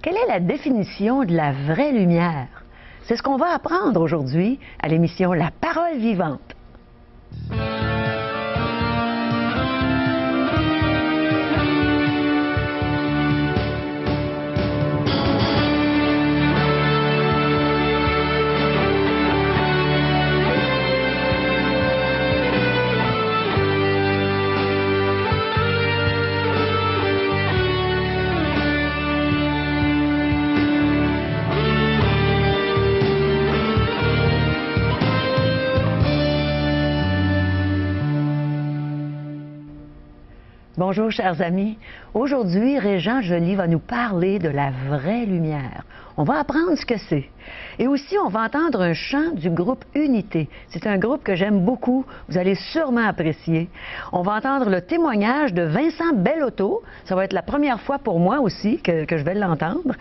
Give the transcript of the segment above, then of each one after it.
Quelle est la définition de la vraie lumière? C'est ce qu'on va apprendre aujourd'hui à l'émission La Parole vivante. Bonjour, chers amis. Aujourd'hui, Régent Joly va nous parler de la vraie lumière. On va apprendre ce que c'est. Et aussi, on va entendre un chant du groupe Unité. C'est un groupe que j'aime beaucoup. Vous allez sûrement apprécier. On va entendre le témoignage de Vincent Bellotto. Ça va être la première fois pour moi aussi que je vais l'entendre.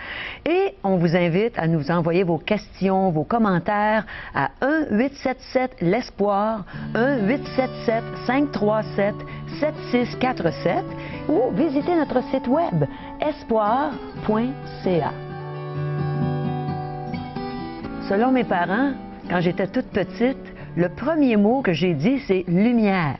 Et on vous invite à nous envoyer vos questions, vos commentaires à 1-877-l'Espoir, 1-877-537-7647 ou visitez notre site web espoir.ca. Selon mes parents, quand j'étais toute petite, le premier mot que j'ai dit, c'est « lumière ».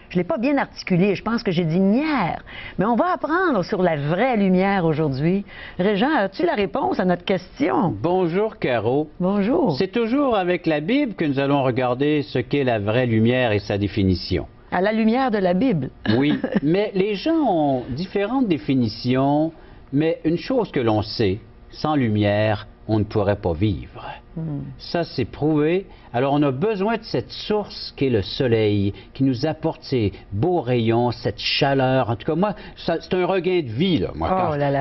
Je ne l'ai pas bien articulé, je pense que j'ai dit « nière ». Mais on va apprendre sur la vraie lumière aujourd'hui. Régent, as-tu la réponse à notre question? Bonjour, Caro. Bonjour. C'est toujours avec la Bible que nous allons regarder ce qu'est la vraie lumière et sa définition. À la lumière de la Bible. Oui, mais les gens ont différentes définitions, mais une chose que l'on sait, sans lumière, on ne pourrait pas vivre. Ça, c'est prouvé. Alors, on a besoin de cette source qui est le soleil, qui nous apporte ces beaux rayons, cette chaleur. En tout cas, moi, c'est un regain de vie, là. Moi,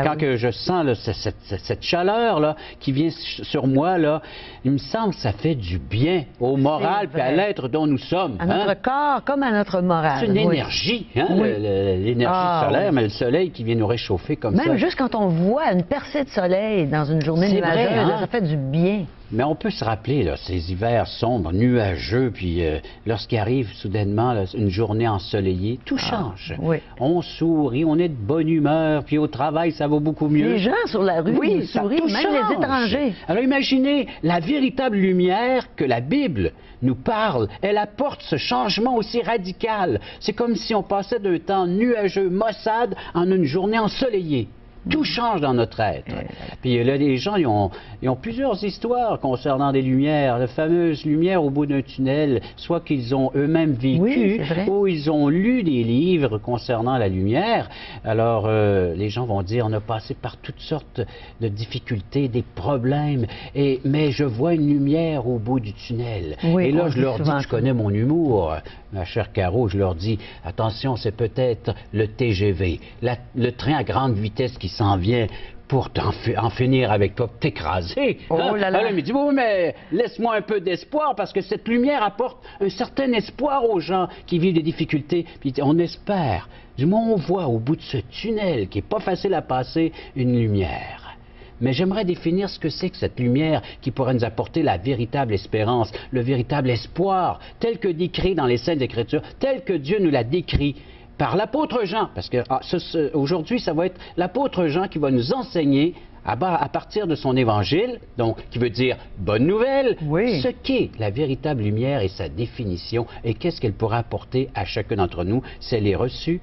quand que je sens là, cette chaleur là, qui vient sur moi, là, il me semble que ça fait du bien au moral et à l'être dont nous sommes. À notre corps comme à notre morale. C'est une énergie, hein, l'énergie solaire, mais le soleil qui vient nous réchauffer comme ça. Même juste quand on voit une percée de soleil dans une journée nuageuse, ça fait du bien. Mais on peut se rappeler, là, ces hivers sombres, nuageux, puis lorsqu'il arrive soudainement là, une journée ensoleillée, tout change. Oui. On sourit, on est de bonne humeur, puis au travail, ça va beaucoup mieux. Les gens sur la rue nous sourient, même les étrangers. Alors imaginez, la véritable lumière que la Bible nous parle, elle apporte ce changement aussi radical. C'est comme si on passait d'un temps nuageux, maussade, en une journée ensoleillée. Tout change dans notre être. Puis là, les gens, ils ont plusieurs histoires concernant des lumières. La fameuse lumière au bout d'un tunnel, soit qu'ils ont eux-mêmes vécu, ou ils ont lu des livres concernant la lumière. Alors, les gens vont dire, on a passé par toutes sortes de difficultés, des problèmes, mais je vois une lumière au bout du tunnel. Et là, je leur dis, tu connais mon humour, ma chère Caro, je leur dis, attention, c'est peut-être le TGV, le train à grande vitesse qui s'en vient pour en finir avec toi, t'écraser. Oh là là. Alors, il me dit, oui, mais laisse-moi un peu d'espoir, parce que cette lumière apporte un certain espoir aux gens qui vivent des difficultés. Puis on espère. Du moins, on voit au bout de ce tunnel, qui n'est pas facile à passer, une lumière. Mais j'aimerais définir ce que c'est que cette lumière qui pourrait nous apporter la véritable espérance, le véritable espoir, tel que décrit dans les Saintes Écritures, tel que Dieu nous l'a décrit par l'apôtre Jean, parce que aujourd'hui, ça va être l'apôtre Jean qui va nous enseigner à partir de son évangile, donc qui veut dire bonne nouvelle, ce qu'est la véritable lumière et sa définition, et qu'est-ce qu'elle pourra apporter à chacun d'entre nous si elle est reçue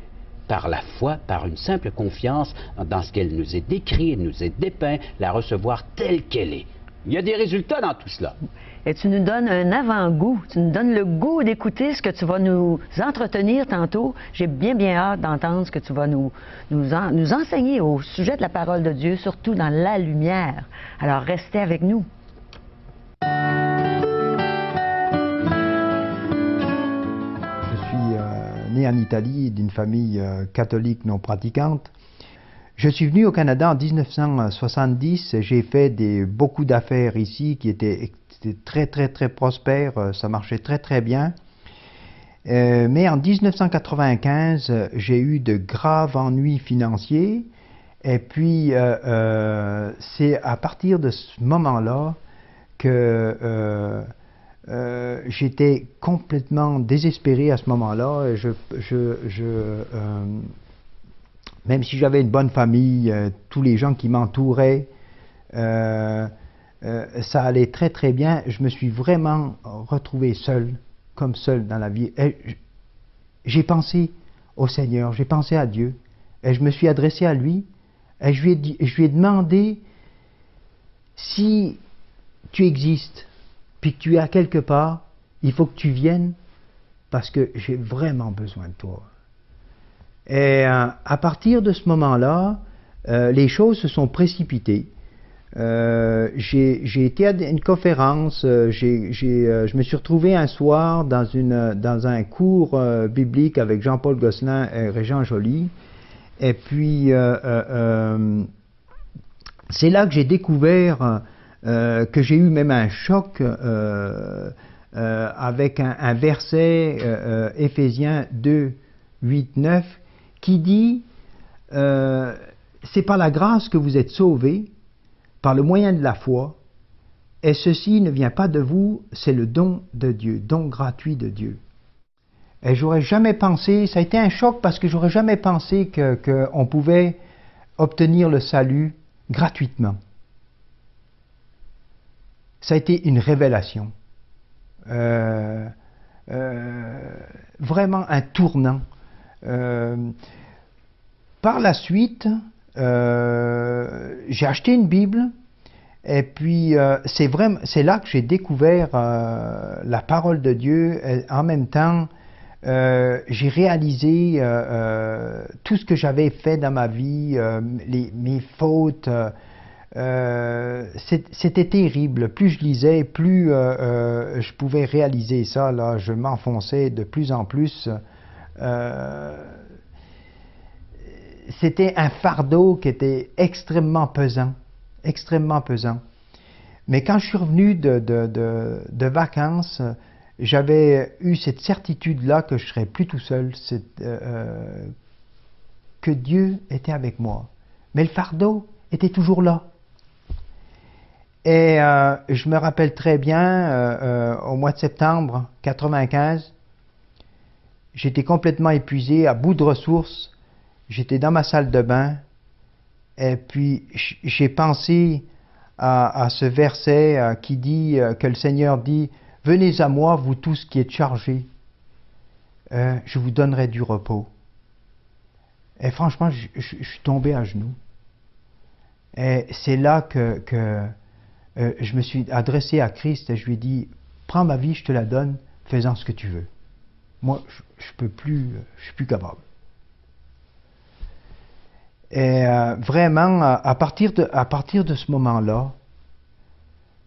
par la foi, par une simple confiance dans ce qu'elle nous est décrit, nous est dépeint, la recevoir telle qu'elle est. Il y a des résultats dans tout cela. Et tu nous donnes un avant-goût, tu nous donnes le goût d'écouter ce que tu vas nous entretenir tantôt. J'ai bien hâte d'entendre ce que tu vas nous enseigner au sujet de la parole de Dieu, surtout dans la lumière. Alors, restez avec nous. Je suis né en Italie d'une famille catholique non pratiquante. Je suis venu au Canada en 1970, j'ai fait beaucoup d'affaires ici qui étaient très prospères, ça marchait très bien. Mais en 1995, j'ai eu de graves ennuis financiers et puis c'est à partir de ce moment-là que j'étais complètement désespéré à ce moment-là. Même si j'avais une bonne famille, tous les gens qui m'entouraient ça allait très très bien. Je me suis vraiment retrouvé seul, comme seul dans la vie. J'ai pensé au Seigneur, j'ai pensé à Dieu, et je me suis adressé à lui, et je lui ai demandé, si tu existes, puis que tu es à quelque part, il faut que tu viennes, parce que j'ai vraiment besoin de toi. Et à partir de ce moment-là, les choses se sont précipitées. J'ai été à une conférence, je me suis retrouvé un soir dans un cours biblique avec Jean-Paul Gosselin et Régent Joly, et puis c'est là que j'ai découvert que j'ai eu même un choc avec un verset, Éphésiens 2, 8, 9, qui dit c'est par la grâce que vous êtes sauvés, par le moyen de la foi, et ceci ne vient pas de vous, c'est le don de Dieu, don gratuit de Dieu. Et j'aurais jamais pensé, ça a été un choc parce que j'aurais jamais pensé qu'on pouvait obtenir le salut gratuitement. Ça a été une révélation. Vraiment un tournant. Par la suite, j'ai acheté une Bible, et puis c'est là que j'ai découvert la parole de Dieu. Et en même temps, j'ai réalisé tout ce que j'avais fait dans ma vie, mes fautes. C'était terrible. Plus je lisais, plus je pouvais réaliser ça. Là, je m'enfonçais de plus en plus. C'était un fardeau qui était extrêmement pesant, extrêmement pesant. Mais quand je suis revenu de vacances, j'avais eu cette certitude-là que je ne serais plus tout seul, que Dieu était avec moi. Mais le fardeau était toujours là. Et je me rappelle très bien, au mois de septembre 1995, j'étais complètement épuisé, à bout de ressources. J'étais dans ma salle de bain, et puis j'ai pensé à ce verset qui dit, que le Seigneur dit, « Venez à moi, vous tous qui êtes chargés, je vous donnerai du repos. » Et franchement, je suis tombé à genoux. Et c'est là que je me suis adressé à Christ et je lui ai dit, « Prends ma vie, je te la donne, fais-en ce que tu veux. Moi, je peux plus, je suis plus capable. » Et vraiment, à partir de ce moment-là,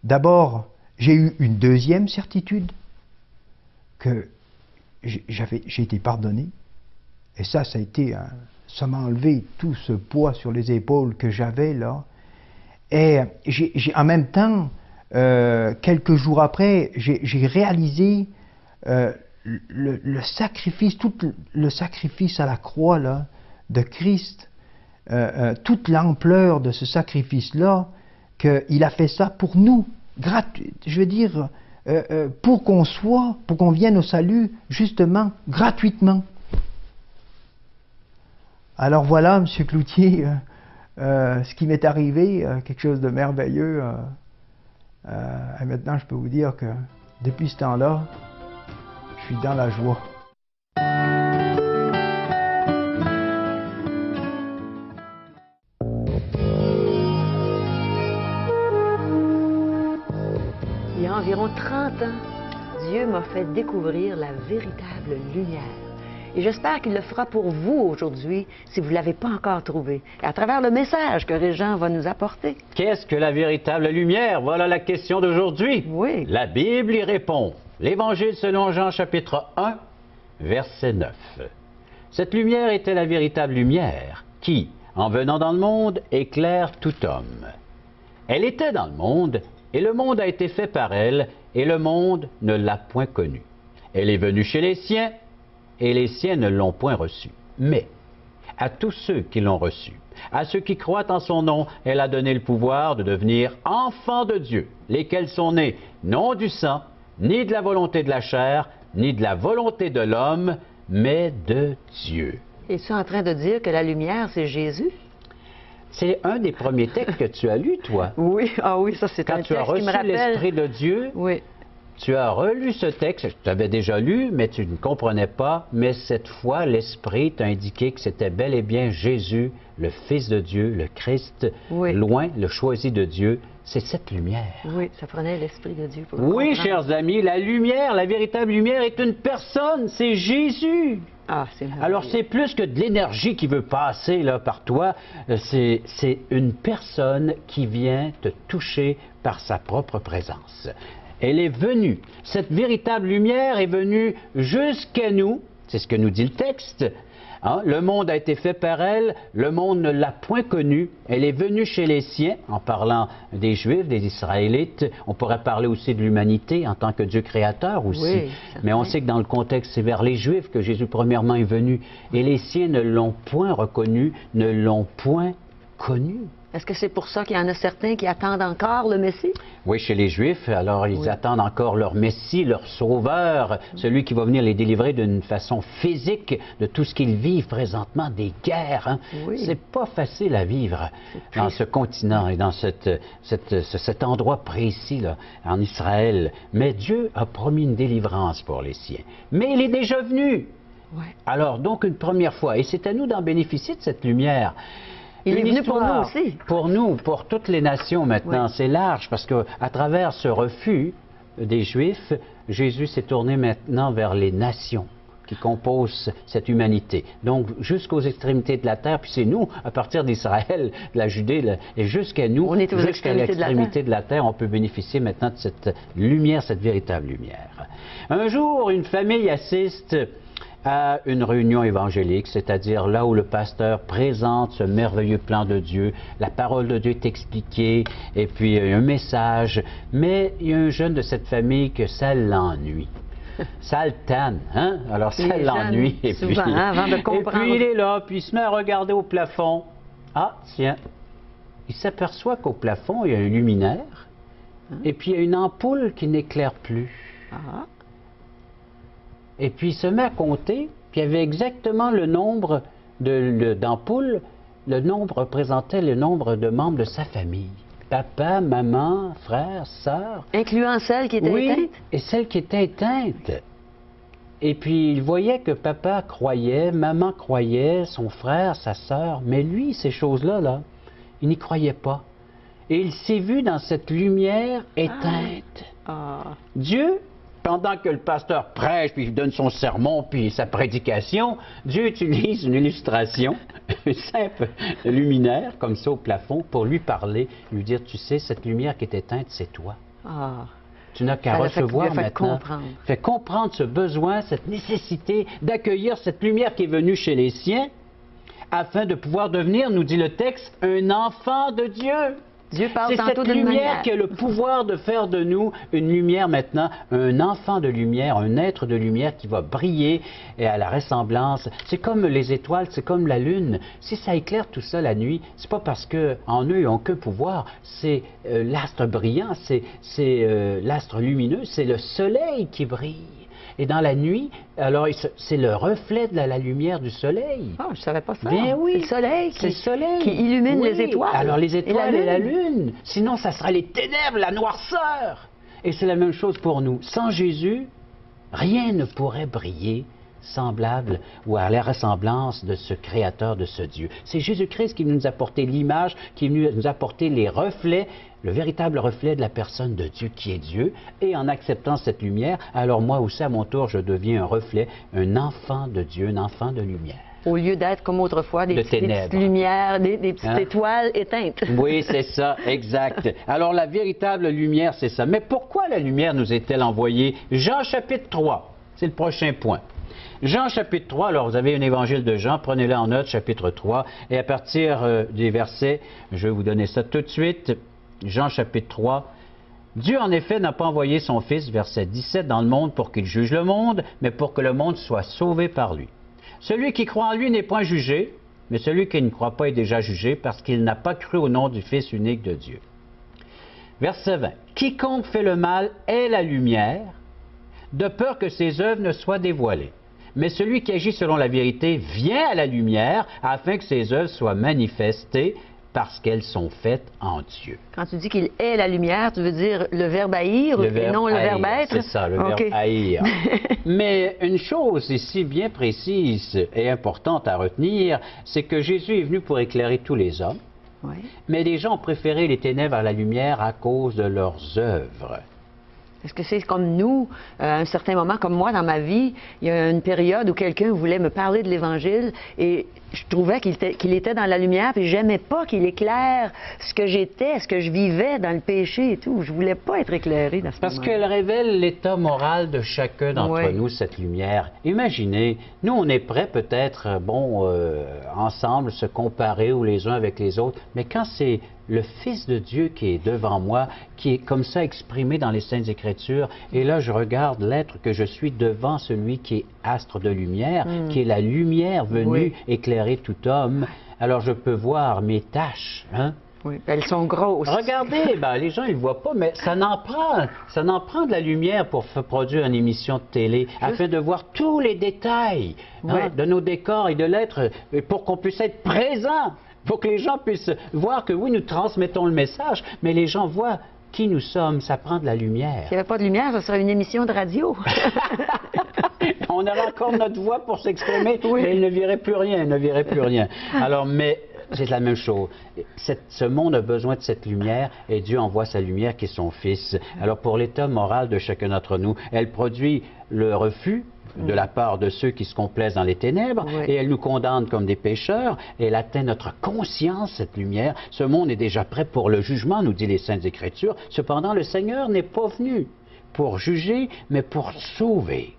d'abord, j'ai eu une deuxième certitude, que j'ai été pardonné. Et ça a été, ça m'a enlevé tout ce poids sur les épaules que j'avais là. Et en même temps, quelques jours après, j'ai réalisé le sacrifice, tout le sacrifice à la croix là, de Christ. Toute l'ampleur de ce sacrifice-là, qu'il a fait ça pour nous, je veux dire, pour qu'on vienne au salut, justement, gratuitement. Alors voilà, M. Cloutier, ce qui m'est arrivé, quelque chose de merveilleux. Et maintenant, je peux vous dire que depuis ce temps-là, je suis dans la joie. Il y a environ 30 ans, Dieu m'a fait découvrir la véritable lumière. Et j'espère qu'il le fera pour vous aujourd'hui, si vous ne l'avez pas encore trouvé, à travers le message que Régent va nous apporter. Qu'est-ce que la véritable lumière? Voilà la question d'aujourd'hui. Oui. La Bible y répond. L'Évangile selon Jean, chapitre 1, verset 9. Cette lumière était la véritable lumière, qui, en venant dans le monde, éclaire tout homme. Elle était dans le monde, et le monde a été fait par elle, et le monde ne l'a point connue. Elle est venue chez les siens, et les siens ne l'ont point reçue. Mais à tous ceux qui l'ont reçue, à ceux qui croient en son nom, elle a donné le pouvoir de devenir enfants de Dieu, lesquels sont nés non du sang, ni de la volonté de la chair, ni de la volonté de l'homme, mais de Dieu. Es-tu en train de dire que la lumière, c'est Jésus? C'est un des premiers textes que tu as lu, toi. Oui, ah oui, ça c'est un Quand tu as texte qui me reçu rappelle. l'Esprit de Dieu, Oui, tu as relu ce texte, tu l'avais déjà lu, mais tu ne comprenais pas, mais cette fois, l'Esprit t'a indiqué que c'était bel et bien Jésus, le Fils de Dieu, le Christ, Oui. loin, le choisi de Dieu. C'est cette lumière. oui, ça prenait l'Esprit de Dieu pour le Oui, comprendre. chers amis, la lumière, la véritable lumière est une personne, c'est Jésus. Ah, c'est merveilleux. Alors, c'est plus que de l'énergie qui veut passer là, par toi, c'est une personne qui vient te toucher par sa propre présence. Elle est venue, cette véritable lumière est venue jusqu'à nous, c'est ce que nous dit le texte. Hein? Le monde a été fait par elle, le monde ne l'a point connue. Elle est venue chez les siens, en parlant des Juifs, des Israélites. On pourrait parler aussi de l'humanité en tant que Dieu créateur aussi. Oui, mais on sait que dans le contexte, c'est vers les Juifs que Jésus premièrement est venu. Et les siens ne l'ont point reconnu, ne l'ont point connu. Est-ce que c'est pour ça qu'il y en a certains qui attendent encore le Messie? Oui, chez les Juifs, alors ils attendent encore leur Messie, leur Sauveur, celui qui va venir les délivrer d'une façon physique de tout ce qu'ils vivent présentement, des guerres. Hein. Oui. C'est pas facile à vivre dans ce continent et dans cet endroit précis, là, en Israël. Mais Dieu a promis une délivrance pour les siens. Mais il est déjà venu. Ouais. Alors, donc, une première fois. Et c'est à nous d'en bénéficier de cette lumière. Il est Une venu pour nous histoire aussi. Pour nous, pour toutes les nations maintenant. Oui. C'est large parce qu'à travers ce refus des Juifs, Jésus s'est tourné maintenant vers les nations qui composent cette humanité. Donc, jusqu'aux extrémités de la terre, puis c'est nous, à partir d'Israël, de la Judée, et jusqu'à nous, On est aux jusqu'à extrémités de la l'extrémité de la terre, on peut bénéficier maintenant de cette lumière, cette véritable lumière. Un jour, une famille assiste à une réunion évangélique, c'est-à-dire là où le pasteur présente ce merveilleux plan de Dieu, la parole de Dieu est expliquée, et puis il y a un message, mais il y a un jeune de cette famille que ça l'ennuie. Ça le tanne, hein? Alors ça Les l'ennuie. jeunes, souvent, hein, avant de comprendre. Et puis il est là, puis il se met à regarder au plafond. Ah, tiens, il s'aperçoit qu'au plafond, il y a un luminaire, et puis il y a une ampoule qui n'éclaire plus. Ah. Et puis il se met à compter, puis il y avait exactement le nombre d'ampoules, le nombre représentait le nombre de membres de sa famille. Papa, maman, frère, sœur. Incluant celle qui était éteinte? Et celle qui était éteinte. Et puis il voyait que papa croyait, maman croyait, son frère, sa sœur, mais lui, ces choses-là, là, il n'y croyait pas. Et il s'est vu dans cette lumière éteinte. Ah. Dieu, pendant que le pasteur prêche, puis il donne son sermon, puis sa prédication, Dieu utilise une illustration, une simple luminaire, comme ça au plafond, pour lui parler, lui dire, tu sais, cette lumière qui est éteinte, c'est toi. Ah. Tu n'as qu'à Ça l'a fait- recevoir lui a fait maintenant. comprendre. Fait comprendre ce besoin, cette nécessité d'accueillir cette lumière qui est venue chez les siens, afin de pouvoir devenir, nous dit le texte, un enfant de Dieu. Dieu parle C'est tantôt cette d'une lumière manière. qui a le pouvoir de faire de nous une lumière maintenant, un enfant de lumière, un être de lumière qui va briller et à la ressemblance. C'est comme les étoiles, c'est comme la lune. Si ça éclaire tout ça la nuit, c'est pas parce qu'en eux ils n'ont que pouvoir. C'est l'astre brillant, c'est l'astre lumineux, c'est le soleil qui brille. Et dans la nuit, alors c'est le reflet de la lumière du soleil. Ah, je savais pas ça. Bien oui. C'est le soleil C'est le soleil. qui illumine Oui. les étoiles. Alors les étoiles et et la lune. Sinon, ça sera les ténèbres, la noirceur. Et c'est la même chose pour nous. Sans Jésus, rien ne pourrait briller semblable ou à la ressemblance de ce Créateur, de ce Dieu. C'est Jésus-Christ qui nous a apporté l'image, qui nous a apporté les reflets, le véritable reflet de la personne de Dieu qui est Dieu. Et en acceptant cette lumière, alors moi aussi à mon tour, je deviens un reflet, un enfant de Dieu, un enfant de lumière. Au lieu d'être comme autrefois, des De petites ténèbres. lumières, des petites Hein? étoiles éteintes. Oui, c'est ça, exact. Alors la véritable lumière, c'est ça. Mais pourquoi la lumière nous est-elle envoyée? Jean chapitre 3, c'est le prochain point. Jean chapitre 3, alors vous avez un évangile de Jean, prenez-le en note, chapitre 3, et à partir des versets, je vais vous donner ça tout de suite, Jean chapitre 3, Dieu en effet n'a pas envoyé son Fils, verset 17, dans le monde pour qu'il juge le monde, mais pour que le monde soit sauvé par lui. Celui qui croit en lui n'est point jugé, mais celui qui ne croit pas est déjà jugé parce qu'il n'a pas cru au nom du Fils unique de Dieu. Verset 20. Quiconque fait le mal est la lumière, de peur que ses œuvres ne soient dévoilées. Mais celui qui agit selon la vérité vient à la lumière afin que ses œuvres soient manifestées parce qu'elles sont faites en Dieu. Quand tu dis qu'il est la lumière, tu veux dire le verbe haïr et non le verbe être? C'est ça, le verbe haïr. Mais une chose ici bien précise et importante à retenir, c'est que Jésus est venu pour éclairer tous les hommes, oui. Mais les gens ont préféré les ténèbres à la lumière à cause de leurs œuvres. Est-ce que c'est comme nous, à un certain moment, comme moi dans ma vie, il y a une période où quelqu'un voulait me parler de l'Évangile et je trouvais qu'il était dans la lumière, puis j'aimais pas qu'il éclaire ce que j'étais, ce que je vivais dans le péché et tout. Je voulais pas être éclairée dans ce moment. Parce qu'elle révèle l'état moral de chacun d'entre nous, cette lumière. Imaginez, nous on est prêts peut-être, ensemble, se comparer ou les uns avec les autres, mais quand c'est le Fils de Dieu qui est devant moi, qui est comme ça exprimé dans les Saintes Écritures, et là je regarde l'être que je suis devant celui qui est astre de lumière, qui est la lumière venue éclairer tout homme, alors je peux voir mes tâches, hein? Oui, elles sont grosses. Regardez, les gens ils ne voient pas, mais ça n'en prend de la lumière pour produire une émission de télé, afin de voir tous les détails de nos décors et de l'être, pour qu'on puisse être présent. Pour que les gens puissent voir que oui, nous transmettons le message, mais les gens voient qui nous sommes, ça prend de la lumière. S'il n'y avait pas de lumière, ça serait une émission de radio. On aurait encore notre voix pour s'exprimer, mais il ne verrait plus rien, Alors, mais c'est la même chose. Ce monde a besoin de cette lumière et Dieu envoie sa lumière qui est son Fils. Alors, pour l'état moral de chacun d'entre nous, elle produit le refus de la part de ceux qui se complaisent dans les ténèbres, et elle nous condamne comme des pécheurs, et elle atteint notre conscience, cette lumière. Ce monde est déjà prêt pour le jugement, nous dit les Saintes Écritures. Cependant, le Seigneur n'est pas venu pour juger, mais pour sauver.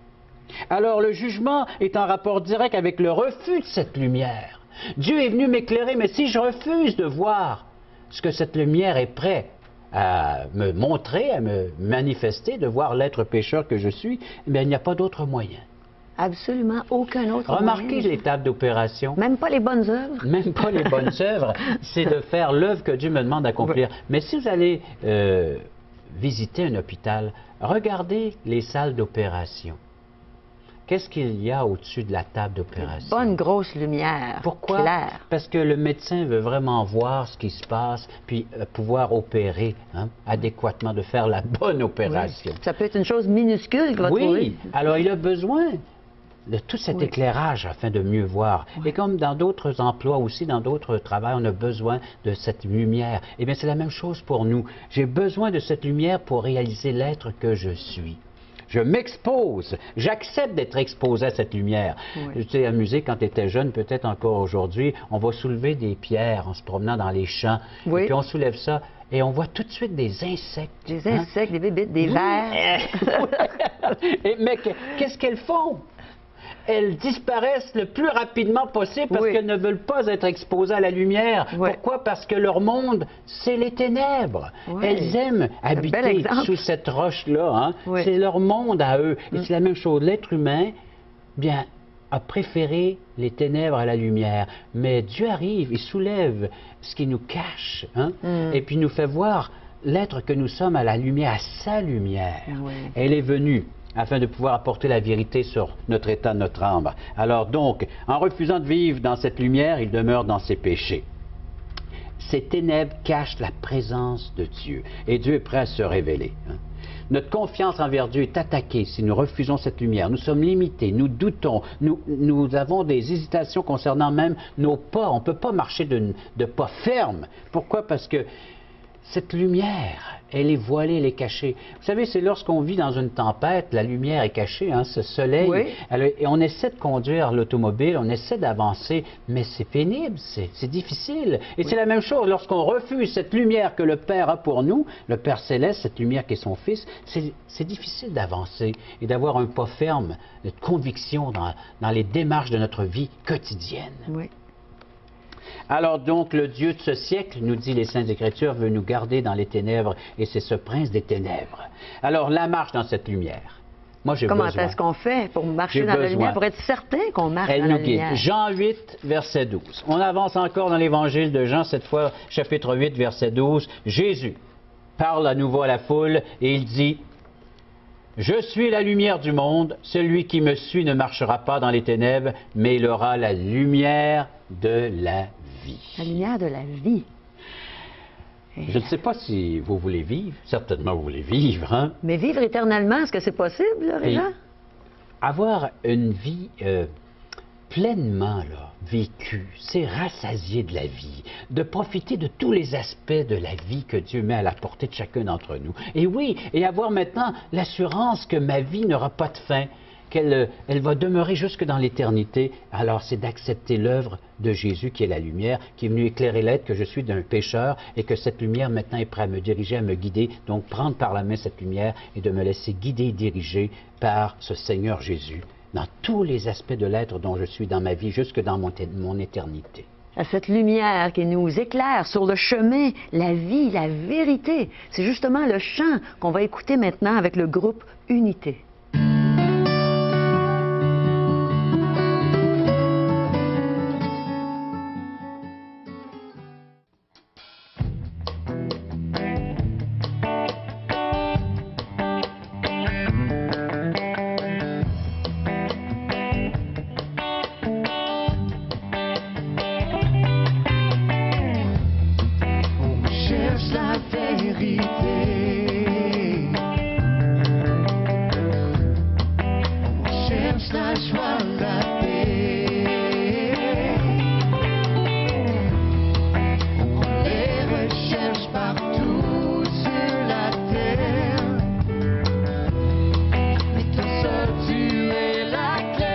Alors, le jugement est en rapport direct avec le refus de cette lumière. Dieu est venu m'éclairer, mais si je refuse de voir ce que cette lumière est prête à me montrer, à me manifester, de voir l'être pécheur que je suis, il n'y a pas d'autre moyen. Absolument aucun autre moyen. Remarquez l'étape d'opération. Même pas les bonnes œuvres. Même pas les bonnes œuvres, c'est de faire l'œuvre que Dieu me demande d'accomplir. Mais si vous allez visiter un hôpital, regardez les salles d'opération. Qu'est-ce qu'il y a au-dessus de la table d'opération? Bonne grosse lumière. Pourquoi? Claire. Parce que le médecin veut vraiment voir ce qui se passe, puis pouvoir opérer adéquatement, de faire la bonne opération. Oui. Ça peut être une chose minuscule qu'il va trouver. Alors il a besoin de tout cet éclairage afin de mieux voir. Et comme dans d'autres emplois aussi, dans d'autres travails, on a besoin de cette lumière. Eh bien, c'est la même chose pour nous. J'ai besoin de cette lumière pour réaliser l'être que je suis. Je m'expose, j'accepte d'être exposé à cette lumière. Je t'ai amusé quand tu étais jeune, peut-être encore aujourd'hui, on va soulever des pierres en se promenant dans les champs, et puis on soulève ça, et on voit tout de suite des insectes. Des insectes, des bébites, des vers. Mais qu'est-ce qu'elles font? Elles disparaissent le plus rapidement possible parce qu'elles ne veulent pas être exposées à la lumière. Pourquoi? Parce que leur monde, c'est les ténèbres. Elles aiment habiter sous cette roche-là. C'est leur monde à eux. Et c'est la même chose. L'être humain, bien, a préféré les ténèbres à la lumière. Mais Dieu arrive, il soulève ce qui nous cache, et puis nous fait voir l'être que nous sommes à la lumière, à sa lumière. Elle est venue afin de pouvoir apporter la vérité sur notre état, notre âme. Alors donc, en refusant de vivre dans cette lumière, il demeure dans ses péchés. Ces ténèbres cachent la présence de Dieu, et Dieu est prêt à se révéler. Notre confiance envers Dieu est attaquée si nous refusons cette lumière. Nous sommes limités, nous doutons, nous avons des hésitations concernant même nos pas. On ne peut pas marcher de pas ferme. Pourquoi? Parce que cette lumière, elle est voilée, elle est cachée. Vous savez, c'est lorsqu'on vit dans une tempête, la lumière est cachée, ce soleil, et on essaie de conduire l'automobile, on essaie d'avancer, mais c'est pénible, c'est difficile. Et c'est la même chose, lorsqu'on refuse cette lumière que le Père a pour nous, le Père Céleste, cette lumière qui est son Fils, c'est difficile d'avancer et d'avoir un pas ferme, de conviction dans les démarches de notre vie quotidienne. Alors donc, le Dieu de ce siècle, nous dit les Saintes Écritures, veut nous garder dans les ténèbres, et c'est ce prince des ténèbres. Alors, la marche dans cette lumière. Moi, j'ai besoin. Comment est-ce qu'on fait pour marcher dans la lumière, pour être certain qu'on marche dans la lumière? Elle nous guide. Jean 8, verset 12. On avance encore dans l'évangile de Jean, cette fois, chapitre 8, verset 12. Jésus parle à nouveau à la foule, et il dit: « Je suis la lumière du monde. Celui qui me suit ne marchera pas dans les ténèbres, mais il aura la lumière de la vie. » La lumière de la vie. Je ne sais pas si vous voulez vivre. Certainement, vous voulez vivre, hein? Mais vivre éternellement, est-ce que c'est possible, là, Régent? Avoir une vie pleinement là, vécue, c'est rassasier de la vie, de profiter de tous les aspects de la vie que Dieu met à la portée de chacun d'entre nous. Et oui, et avoir maintenant l'assurance que ma vie n'aura pas de fin, qu'elle va demeurer jusque dans l'éternité. Alors c'est d'accepter l'œuvre de Jésus qui est la lumière, qui est venu éclairer l'être que je suis d'un pécheur et que cette lumière maintenant est prête à me diriger, à me guider. Donc prendre par la main cette lumière et de me laisser guider et diriger par ce Seigneur Jésus dans tous les aspects de l'être dont je suis dans ma vie, jusque dans mon éternité. À cette lumière qui nous éclaire sur le chemin, la vie, la vérité. C'est justement le chant qu'on va écouter maintenant avec le groupe Unité. La vérité, on cherche la joie, la paix, on les recherche partout sur la terre, mais toi seul tu es la clé.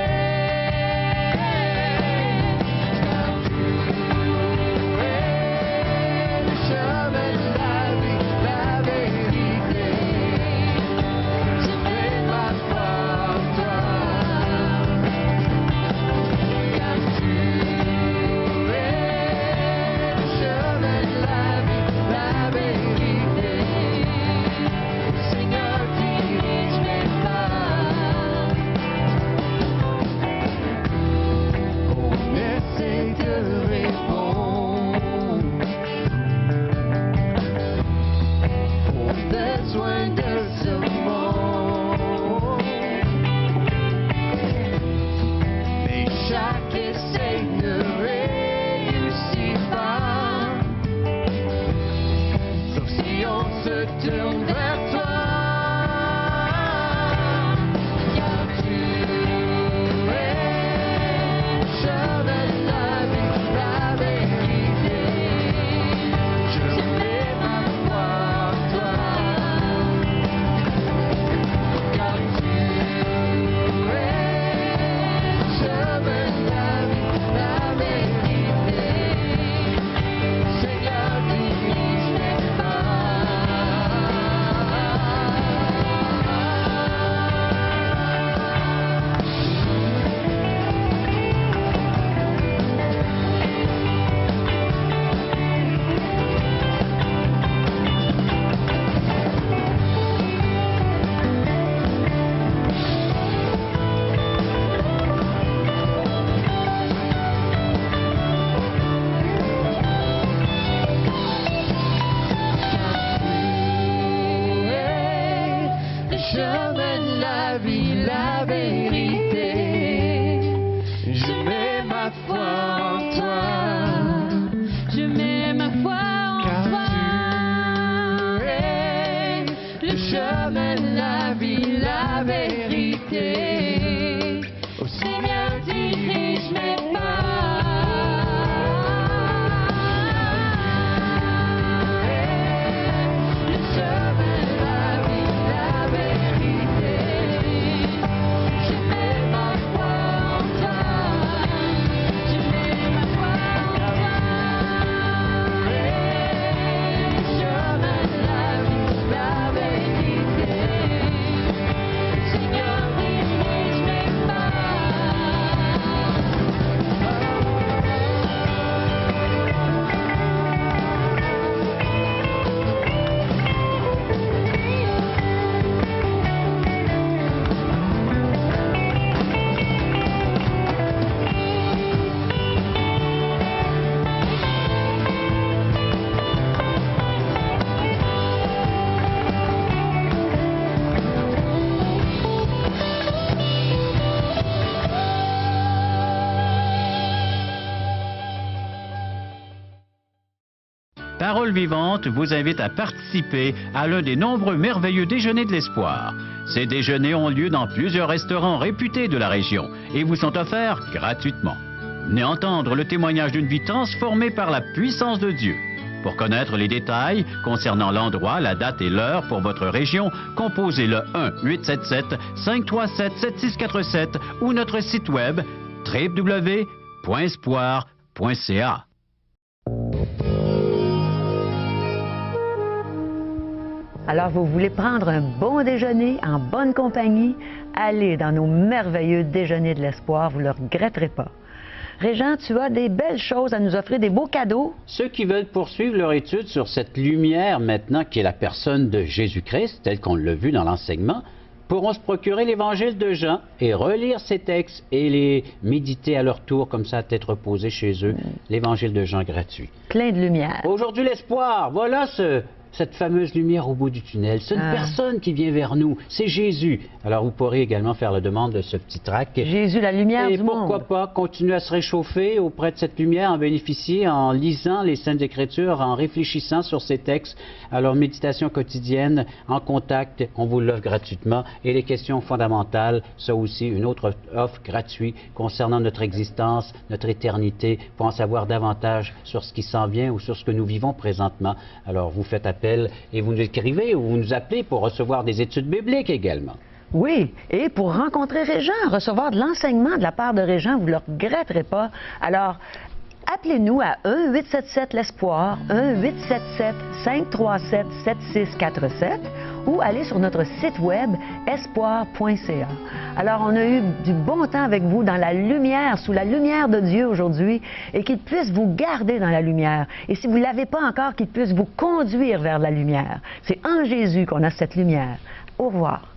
Parole vivante vous invite à participer à l'un des nombreux merveilleux déjeuners de l'espoir. Ces déjeuners ont lieu dans plusieurs restaurants réputés de la région et vous sont offerts gratuitement. Venez entendre le témoignage d'une vie transformée par la puissance de Dieu. Pour connaître les détails concernant l'endroit, la date et l'heure pour votre région, composez le 1-877-537-7647 ou notre site web www.espoir.ca. Alors, vous voulez prendre un bon déjeuner en bonne compagnie? Allez dans nos merveilleux déjeuners de l'espoir, vous ne le regretterez pas. Régent, tu as des belles choses à nous offrir, des beaux cadeaux. Ceux qui veulent poursuivre leur étude sur cette lumière maintenant qui est la personne de Jésus-Christ, telle qu'on l'a vu dans l'enseignement, pourront se procurer l'Évangile de Jean et relire ces textes et les méditer à leur tour, comme ça, à tête reposée chez eux. L'Évangile de Jean gratuit. Plein de lumière. Aujourd'hui, l'espoir. Voilà cette fameuse lumière au bout du tunnel. C'est une personne qui vient vers nous. C'est Jésus. Alors, vous pourrez également faire la demande de ce petit tract. Jésus, la lumière du monde. Et pourquoi pas continuer à se réchauffer auprès de cette lumière, en bénéficier en lisant les Saintes Écritures, en réfléchissant sur ces textes. Alors, méditation quotidienne, en contact, on vous l'offre gratuitement. Et les questions fondamentales, ça aussi, une autre offre gratuite concernant notre existence, notre éternité, pour en savoir davantage sur ce qui s'en vient ou sur ce que nous vivons présentement. Alors, vous faites appel et vous nous écrivez ou vous nous appelez pour recevoir des études bibliques également. Oui, et pour rencontrer Régent, recevoir de l'enseignement de la part de Régent, vous ne le regretterez pas. Alors, appelez-nous à 1-877-l'Espoir, 1-877-537-7647 ou allez sur notre site web espoir.ca. Alors, on a eu du bon temps avec vous dans la lumière, sous la lumière de Dieu aujourd'hui, et qu'il puisse vous garder dans la lumière. Et si vous ne l'avez pas encore, qu'il puisse vous conduire vers la lumière. C'est en Jésus qu'on a cette lumière. Au revoir.